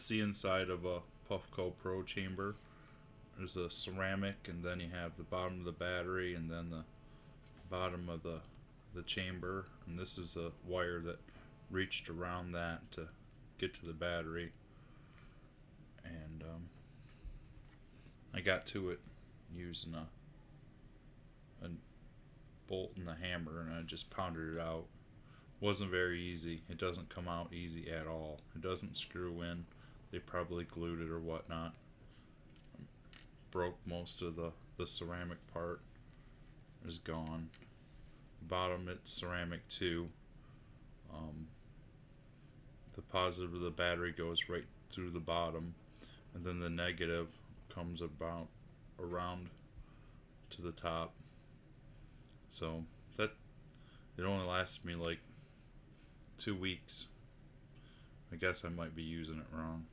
It's the inside of a Puffco Pro chamber. There's a ceramic, and then you have the bottom of the battery, and then the bottom of the chamber. And this is a wire that reached around that to get to the battery. And I got to it using a bolt and a hammer, and I just pounded it out. Wasn't very easy. It doesn't come out easy at all. It doesn't screw in. They probably glued it or whatnot. Broke most of the ceramic part. Is gone. Bottom it's ceramic too. Um, the positive of the battery goes right through the bottom, and then the negative comes about around to the top. So that it only lasted me like 2 weeks. I guess I might be using it wrong.